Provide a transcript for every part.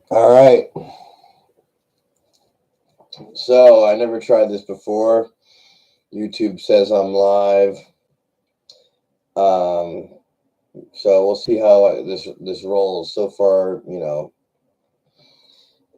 All right. So I never tried this before. YouTube says I'm live. Um, so we'll see how this rolls. So far,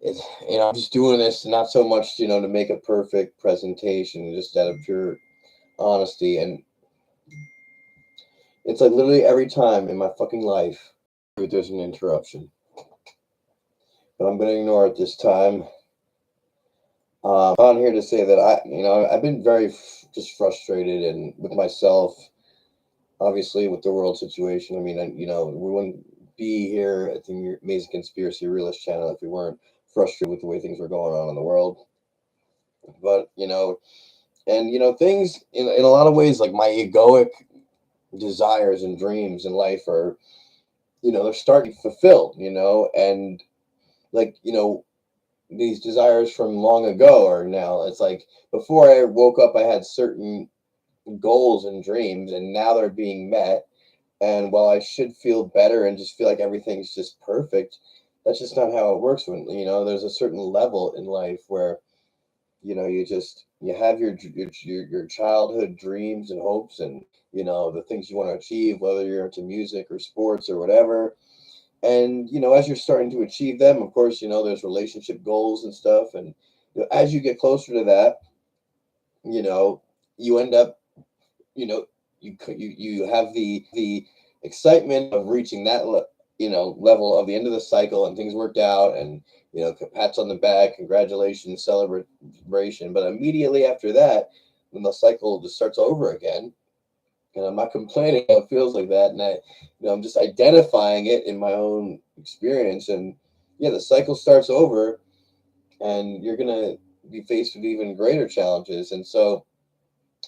it's I'm just doing this not so much to make a perfect presentation, just out of pure honesty. And it's like literally every time in my fucking life there's an interruption, but I'm gonna ignore it this time. On here to say that I've been very just frustrated and with myself, obviously with the world situation. I mean, we wouldn't be here at the Amazing Conspiracy Realist channel if we weren't frustrated with the way things were going on in the world. But and things in a lot of ways, like my egoic desires and dreams in life are, they're starting to be fulfilled. And like these desires from long ago are now. It's like before I woke up, I had certain goals and dreams, and now they're being met. And while I should feel better and just feel like everything's just perfect, that's just not how it works. When there's a certain level in life where you have your childhood dreams and hopes, and the things you want to achieve, whether you're into music or sports or whatever. And as you're starting to achieve them, of course, there's relationship goals and stuff. And as you get closer to that, you know you end up, you know you have the excitement of reaching that level of the end of the cycle, and things worked out, and pats on the back, congratulations, celebration. But immediately after that, when the cycle just starts over again, and I'm not complaining, it feels like that. And I'm just identifying it in my own experience. And yeah, the cycle starts over, and you're gonna be faced with even greater challenges. And so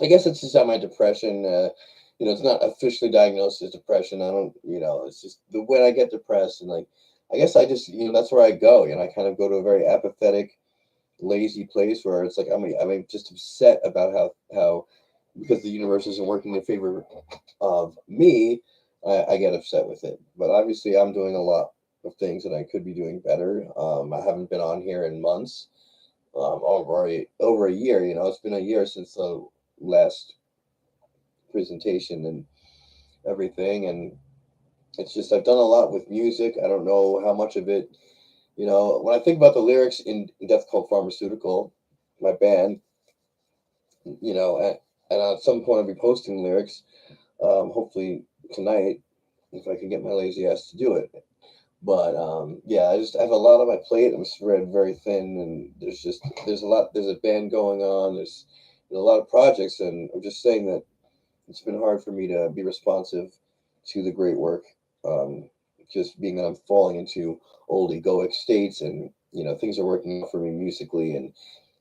I guess it's just that my depression, it's not officially diagnosed as depression. I don't, it's just the when I get depressed, and like, I guess I just, that's where I go. I kind of go to a very apathetic, lazy place where it's like I'm just upset about how because the universe isn't working in favor of me. I get upset with it. But obviously, I'm doing a lot of things that I could be doing better. I haven't been on here in months, over a year. It's been a year since the last presentation and everything. And it's just I've done a lot with music. I don't know how much of it, when I think about the lyrics in Death Cult Pharmaceutical, my band, and at some point I'll be posting lyrics, hopefully tonight, if I can get my lazy ass to do it. But yeah, I have a lot on my plate. I'm spread very thin, and there's a band going on. There's a lot of projects, and I'm just saying that it's been hard for me to be responsive to the great work. Um, just being that I'm falling into old egoic states, and things are working out for me musically, and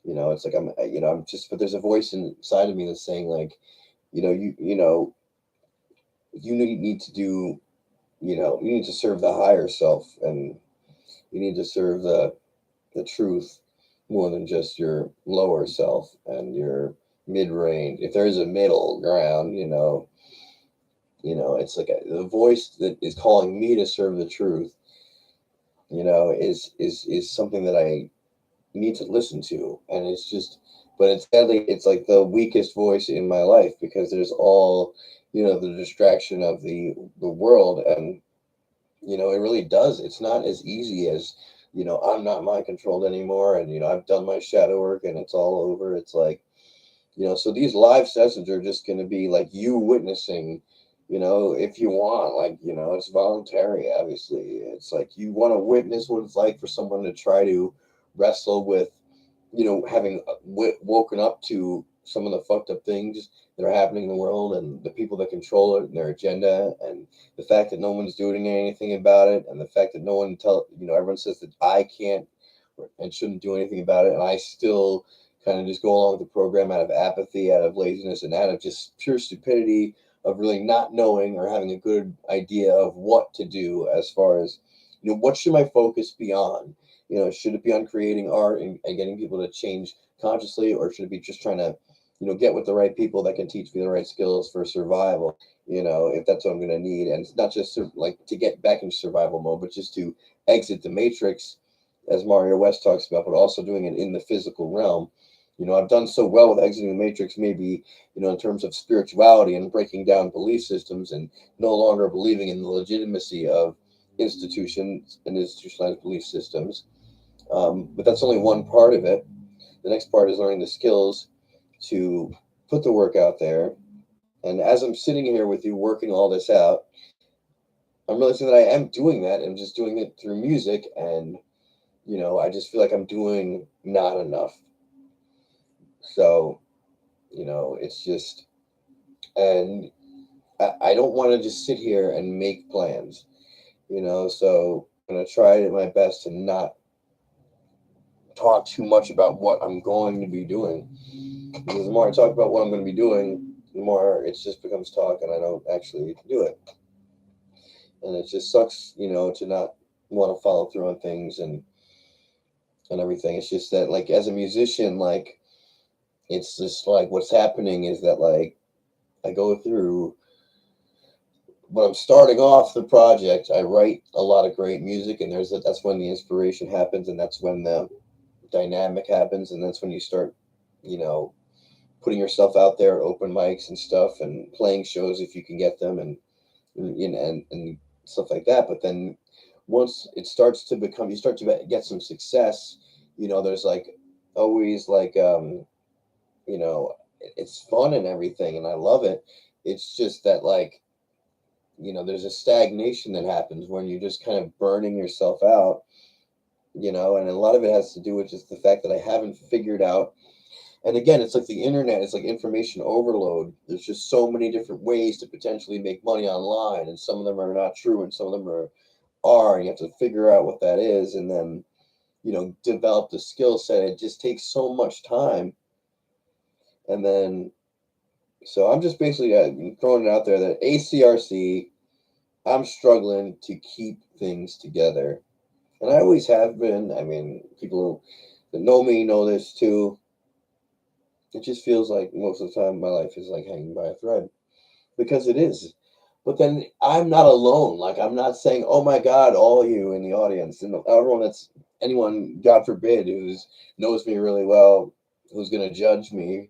it's like I'm just, but there's a voice inside of me that's saying, like, you need to do, you need to serve the higher self, and you need to serve the truth more than just your lower self and your mid range. If there is a middle ground, it's like the voice that is calling me to serve the truth, is something that I need to listen to. And it's just, but it's sadly, it's like the weakest voice in my life, because there's all, the distraction of the world. And it really does, it's not as easy as, I'm not mind controlled anymore, and I've done my shadow work and it's all over. It's like, so these live sessions are just going to be like you witnessing, if you want, like, it's voluntary. Obviously, it's like you want to witness what it's like for someone to try to wrestle with, having woken up to some of the fucked up things that are happening in the world, and the people that control it and their agenda, and the fact that no one's doing anything about it, and the fact that no one everyone says that I can't and shouldn't do anything about it, and I still kind of just go along with the program out of apathy, out of laziness, and out of just pure stupidity of really not knowing or having a good idea of what to do, as far as what should my focus be on. Should it be on creating art and getting people to change consciously, or should it be just trying to get with the right people that can teach me the right skills for survival, if that's what I'm going to need. And it's not just like to get back into survival mode, but just to exit the matrix as Mario West talks about, but also doing it in the physical realm. I've done so well with exiting the matrix, maybe, in terms of spirituality and breaking down belief systems and no longer believing in the legitimacy of institutions and institutionalized belief systems. But that's only one part of it. The next part is learning the skills to put the work out there. And as I'm sitting here with you working all this out, I'm realizing that I am doing that and just doing it through music. And, I just feel like I'm doing not enough. So, it's just, and I don't want to just sit here and make plans, so I'm going to try my best to not talk too much about what I'm going to be doing. Because the more I talk about what I'm going to be doing, the more it just becomes talk and I don't actually do it. And it just sucks, to not want to follow through on things and everything. It's just that, like, as a musician, like, it's just like what's happening is that, like, I go through when I'm starting off the project, I write a lot of great music, and that's when the inspiration happens, and that's when the dynamic happens, and that's when you start, you know, putting yourself out there at open mics and stuff, and playing shows if you can get them, and stuff like that. But then once it starts to become, you start to get some success, there's like always like it's fun and everything, and I love it. It's just that, like, there's a stagnation that happens when you're just kind of burning yourself out, and a lot of it has to do with just the fact that I haven't figured out. And again, it's like the internet, it's like information overload. There's just so many different ways to potentially make money online, and some of them are not true, and some of them are, and you have to figure out what that is, and then, develop the skill set. It just takes so much time. And then, so I'm just basically throwing it out there that ACRC, I'm struggling to keep things together. And I always have been. I mean, people that know me know this too. It just feels like most of the time my life is like hanging by a thread, because it is. But then I'm not alone. Like, I'm not saying, oh my God, all you in the audience and everyone anyone, God forbid, knows me really well, who's going to judge me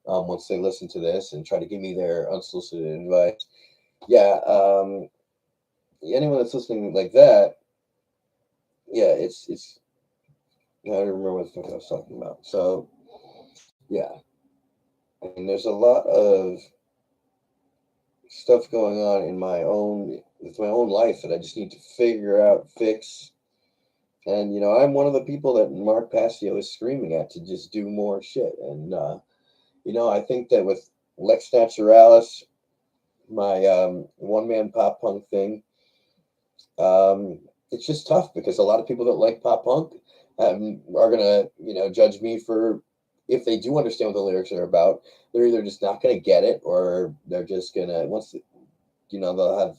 once they listen to this and try to give me their unsolicited advice. Yeah, anyone that's listening like that, yeah, it's. I don't remember what the fuck I was talking about. So yeah, I mean, there's a lot of stuff going on with my own life that I just need to figure out, fix. And I'm one of the people that Mark Passio is screaming at to just do more shit. And I think that with Lex Naturalis, my one man pop punk thing, it's just tough because a lot of people that like pop punk are gonna judge me for, if they do understand what the lyrics are about, they're either just not gonna get it, or they're just gonna, they'll have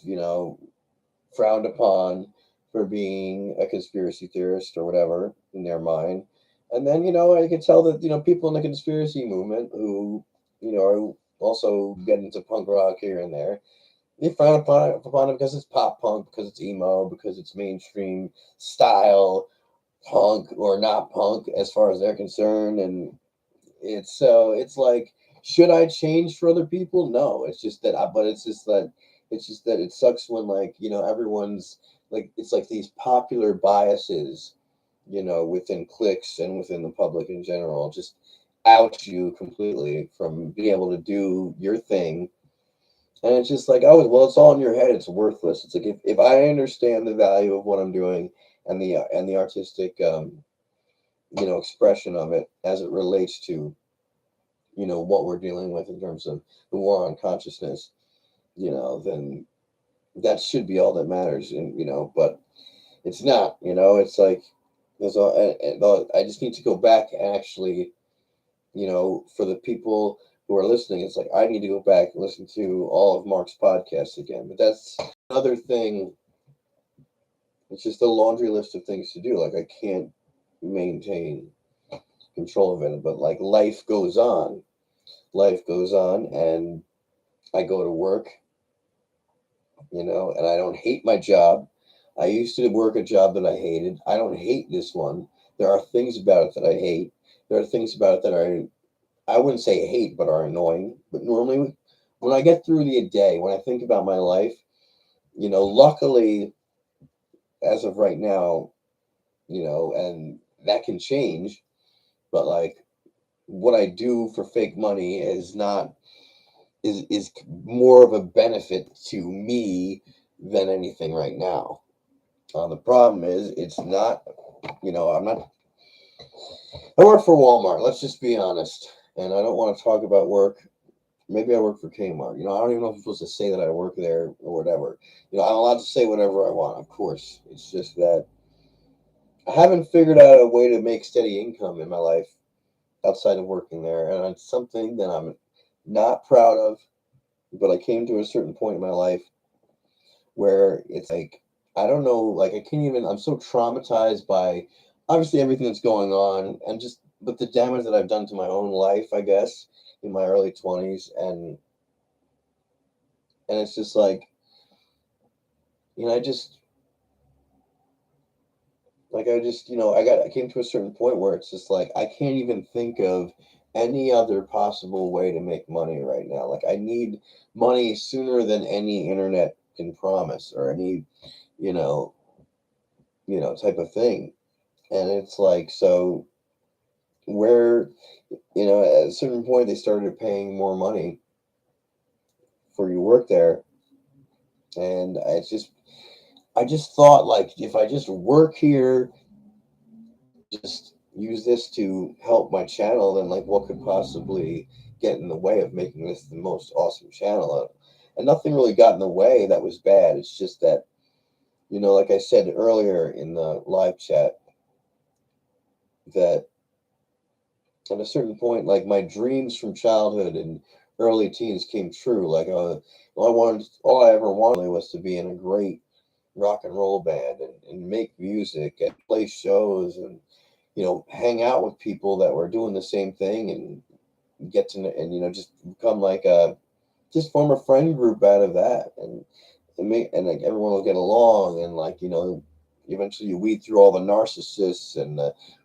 frowned upon for being a conspiracy theorist or whatever in their mind. And then I can tell that people in the conspiracy movement who are also getting into punk rock here and there, they frown upon it because it's pop punk, because it's emo, because it's mainstream style punk, or not punk as far as they're concerned. And it's like, should I change for other people? No, it's just that but it's just that it sucks when, like, everyone's like, it's like these popular biases, within cliques and within the public in general, just out you completely from being able to do your thing. And it's just like, oh, well, it's all in your head. It's worthless. It's like, if I understand the value of what I'm doing and the artistic, expression of it as it relates to, what we're dealing with in terms of the war on consciousness, then that should be all that matters. And, but it's not, it's like, I just need to go back and actually, for the people who are listening, it's like, I need to go back and listen to all of Mark's podcasts again. But that's another thing. It's just a laundry list of things to do. Like, I can't maintain control of it, but like, life goes on. Life goes on, and I go to work, and I don't hate my job. I used to work a job that I hated. I don't hate this one. There are things about it that I hate. There are things about it that I wouldn't say hate, but are annoying. But normally, when I get through the day, when I think about my life, luckily, as of right now, and that can change, but like what I do for fake money is not is more of a benefit to me than anything right now. The problem is it's not, I'm not. I work for Walmart. Let's just be honest, and I don't want to talk about work. Maybe I work for Kmart. I don't even know if I'm supposed to say that I work there or whatever. I'm allowed to say whatever I want, of course. It's just that I haven't figured out a way to make steady income in my life outside of working there, and it's something that I'm not proud of. But I came to a certain point in my life where it's like I don't know, like I can't even. I'm so traumatized by obviously everything that's going on, and just but the damage that I've done to my own life, I guess, in my early 20s, and it's just like I just I came to a certain point where it's just like I can't even think of any other possible way to make money right now. Like I need money sooner than any internet can promise or any, you know, type of thing. And it's like so where, at a certain point they started paying more money for your work there. And I just thought like if I just work here and just use this to help my channel, then like what could possibly get in the way of making this the most awesome channel? And nothing really got in the way that was bad. It's just that, like I said earlier in the live chat, that at a certain point, like my dreams from childhood and early teens came true. Like all I ever wanted was to be in a great rock and roll band and make music and play shows and hang out with people that were doing the same thing and get to know and just become like a just form a friend group out of that and like everyone will get along and like eventually you weed through all the narcissists and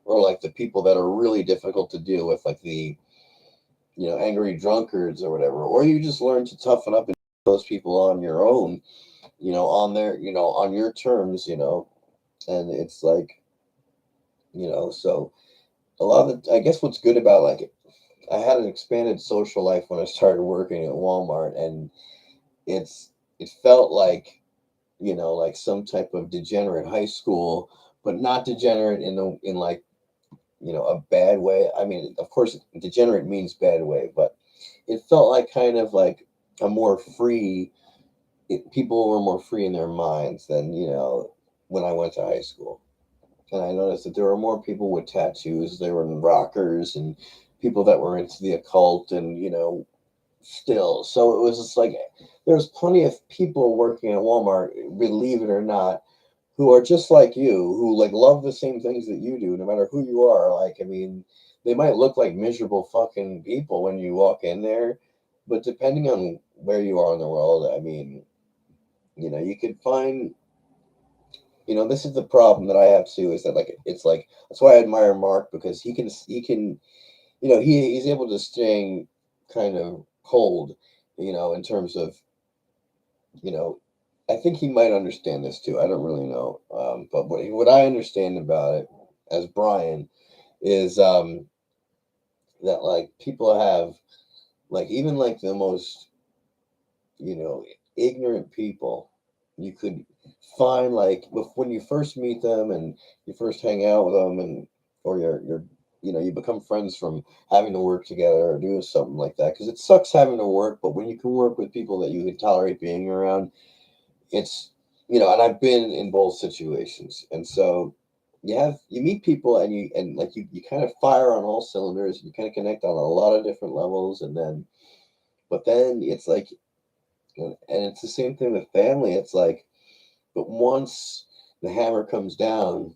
or like the people that are really difficult to deal with, like the angry drunkards or whatever, or you just learn to toughen up and those people on your own, on their on your terms, and it's like so a lot of I guess what's good about like I had an expanded social life when I started working at Walmart, and it felt like like some type of degenerate high school, but not degenerate in like a bad way. I mean, of course, degenerate means bad way, but it felt like kind of like a more free. People were more free in their minds than when I went to high school. And I noticed that there were more people with tattoos. There were rockers and people that were into the occult, and still. So it was just like there's plenty of people working at Walmart, believe it or not, who are just like you, who like love the same things that you do, no matter who you are. Like, I mean, they might look like miserable fucking people when you walk in there, but depending on where you are in the world, I mean, you could find. This is the problem that I have too. Is that like it's like that's why I admire Mark because he can he's able to stay kind of cold, in terms of, you know, I think he might understand this too. I don't really know. But what I understand about it as Brian is that like people have like even like the most, you know, ignorant people, you could find like when you first meet them and you first hang out with them and or you're you become friends from having to work together or doing something like that because it sucks having to work, but when you can work with people that you can tolerate being around, it's and I've been in both situations, and so you meet people and you kind of fire on all cylinders, you kind of connect on a lot of different levels, and then but then it's like and it's the same thing with family. It's like, but once the hammer comes down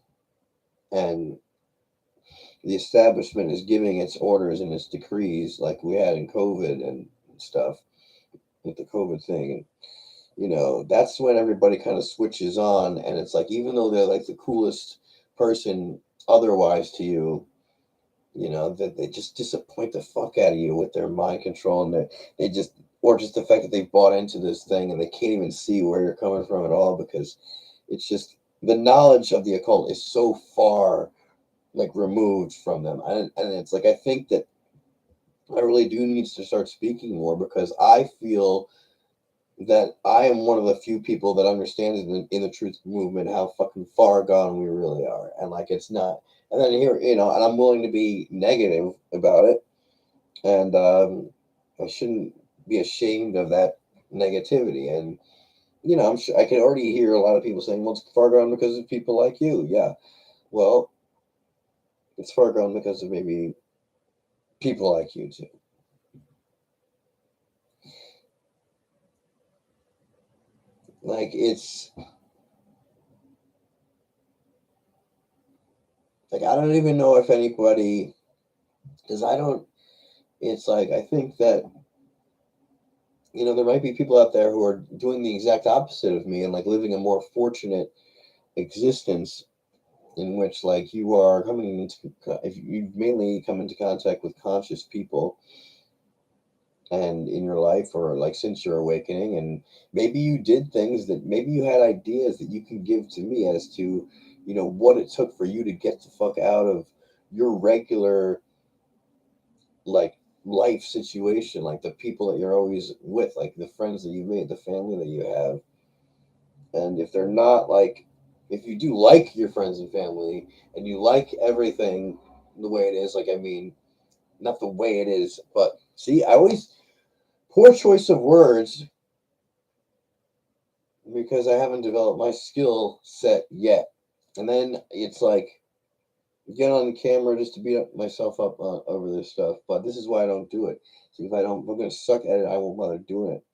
and the establishment is giving its orders and its decrees, like we had in COVID and stuff with the COVID thing, that's when everybody kind of switches on, and it's like, even though they're like the coolest person otherwise to you, that they just disappoint the fuck out of you with their mind control, and they just, or just the fact that they bought into this thing and they can't even see where you're coming from at all, because it's just the knowledge of the occult is so far like removed from them, and it's like, I think that I really do need to start speaking more, because I feel that I am one of the few people that understands in the truth movement how fucking far gone we really are, and like, it's not. And then here, and I'm willing to be negative about it, and I shouldn't be ashamed of that negativity. And I'm sure I can already hear a lot of people saying, "Well, it's far gone because of people like you." Yeah, well, it's far gone because of maybe people like you too. Like, it's like, I don't even know if anybody, because I don't. It's like, I think that there might be people out there who are doing the exact opposite of me, and like living a more fortunate existence, in which like you are coming into, if you've mainly come into contact with conscious people and in your life, or like since your awakening, and maybe you did things, that maybe you had ideas that you can give to me as to what it took for you to get the fuck out of your regular, like, life situation, like the people that you're always with, like the friends that you made, the family that you have. And if they're not like, if you do like your friends and family, and you like everything the way it is, like, I mean, not the way it is, but see, I always, poor choice of words, because I haven't developed my skill set yet. And then it's like, get on the camera just to beat up myself up over this stuff. But this is why I don't do it. See, if I'm gonna suck at it, I won't bother doing it.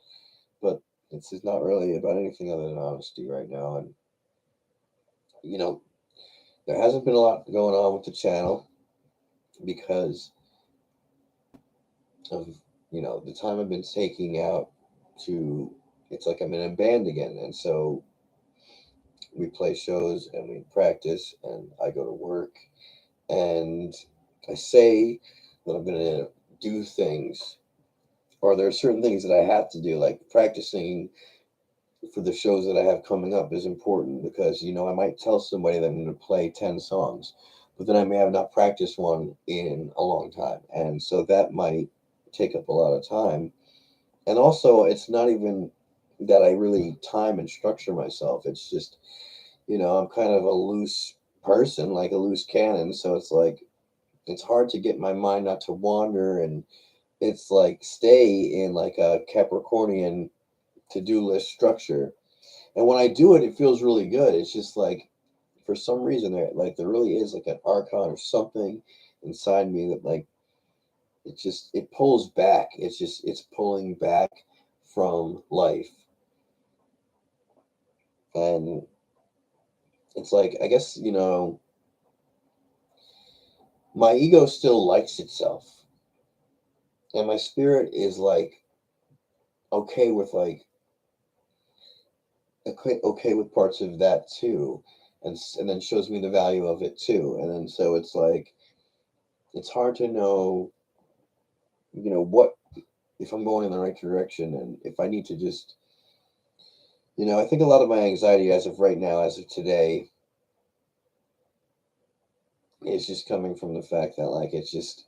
But it's just not really about anything other than honesty right now. And you know, there hasn't been a lot going on with the channel, because of the time I've been taking out to. It's like I'm in a band again, and so we play shows and we practice, and I go to work, and I say that I'm gonna do things, or there are certain things that I have to do, like practicing for the shows that I have coming up is important, because I might tell somebody that I'm going to play 10 songs, but then I may have not practiced one in a long time, and so that might take up a lot of time. And also, it's not even that I really time and structure myself. It's just, I'm kind of a loose person, like a loose cannon, so it's like, it's hard to get my mind not to wander, and it's like stay in like a Capricornian to-do list structure. And when I do it, it feels really good. It's just like, for some reason, there really is like an archon or something inside me that, like, it pulls back. It's pulling back from life. And it's like, I guess, my ego still likes itself, and my spirit is like okay with, like, okay with parts of that too, and then shows me the value of it too. And then so it's like, it's hard to know, what, if I'm going in the right direction, and if I need to just, I think a lot of my anxiety as of right now, as of today, is just coming from the fact that, like, it's just,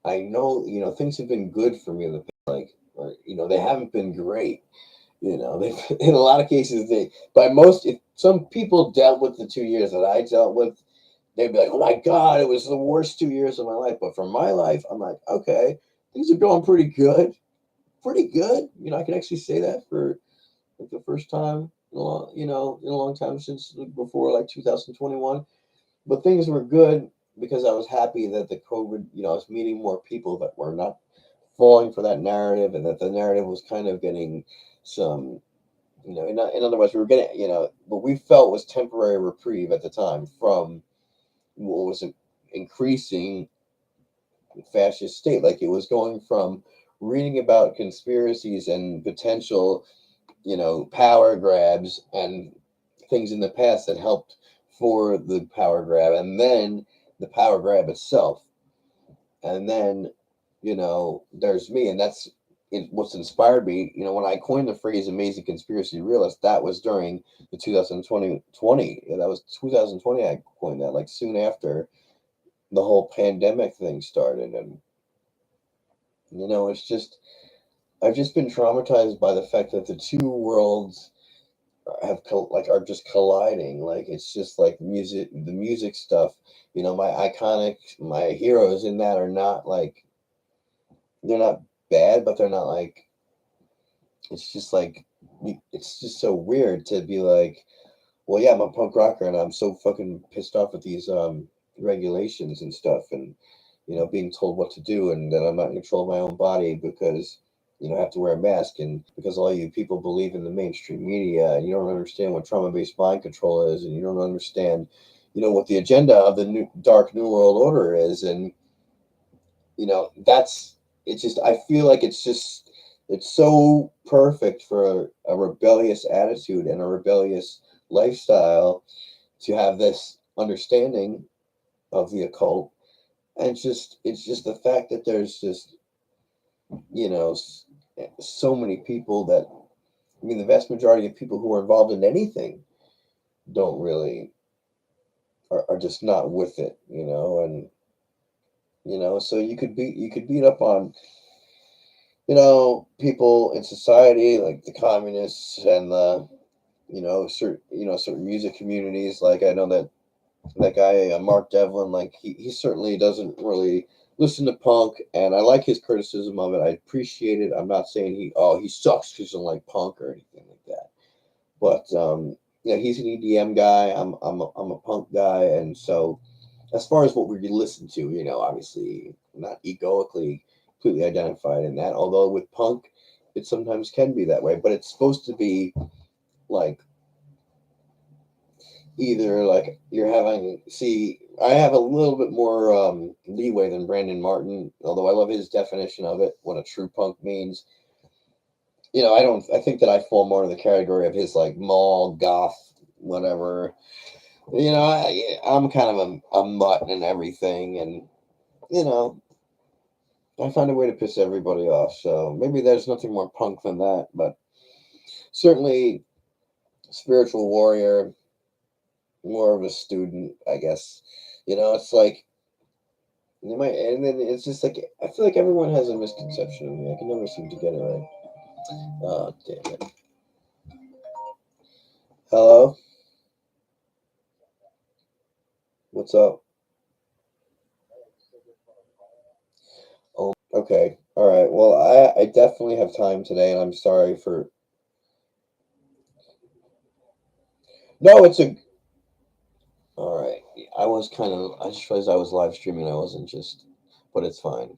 I know, things have been good for me in the past, like, or, they haven't been great. They, in a lot of cases, by most, if some people dealt with the 2 years that I dealt with, they'd be like, "Oh my God, it was the worst 2 years of my life." But for my life, I'm like, okay, things are going pretty good, pretty good. I can actually say that for like the first time in a long, in a long time, since before like 2021. But things were good, because I was happy that the COVID, I was meeting more people that were not falling for that narrative, and that the narrative was kind of getting some, in other words, we were getting, what we felt was temporary reprieve at the time from what was an increasing fascist state. Like, it was going from reading about conspiracies and potential power grabs and things in the past that helped for the power grab, and then the power grab itself, and then there's me, and that's what's inspired me. When I coined the phrase "amazing conspiracy realist," that was during the 2020. Yeah, that was 2020. I coined that, like, soon after the whole pandemic thing started, and it's just I've just been traumatized by the fact that the two worlds are just colliding. Like, it's just like the music stuff. My heroes in that are not like, they're not bad, but they're not like, it's just like, it's just so weird to be like, well, yeah, I'm a punk rocker and I'm so fucking pissed off at these regulations and stuff, and being told what to do, and that I'm not in control of my own body because I have to wear a mask, and because all you people believe in the mainstream media, and you don't understand what trauma-based mind control is, and you don't understand what the agenda of the dark new world order is, and that's it's just, I feel like it's so perfect for a rebellious attitude and a rebellious lifestyle to have this understanding of the occult. And it's just the fact that there's just you know s- so many people that, I mean, the vast majority of people who are involved in anything don't really, are just not with it, and so you could beat up on people in society, like the communists and the certain music communities. Like, I know that guy, Mark Devlin, like, he certainly doesn't really listen to punk, and I like his criticism of it. I appreciate it. I'm not saying he sucks because he doesn't like punk or anything like that. But he's an EDM guy. I'm a punk guy, and so as far as what we listen to, obviously not egoically completely identified in that. Although with punk, it sometimes can be that way, but it's supposed to be like, either like you're having, see, I have a little bit more leeway than Brandon Martin, although I love his definition of it, what a true punk means. I think that I fall more in the category of his, like, mall goth, whatever. I'm kind of a mutt and everything, and you know I find a way to piss everybody off, so maybe there's nothing more punk than that. But certainly spiritual warrior, more of a student, I guess. It's like, you might, and then it's just like, I feel like everyone has a misconception of me. I can never seem to get it right. Oh, damn it. Hello? What's up? Oh, okay. All right. Well, I definitely have time today, and I'm sorry for. No, it's a. All right. I just realized I was live streaming. I wasn't just. But it's fine.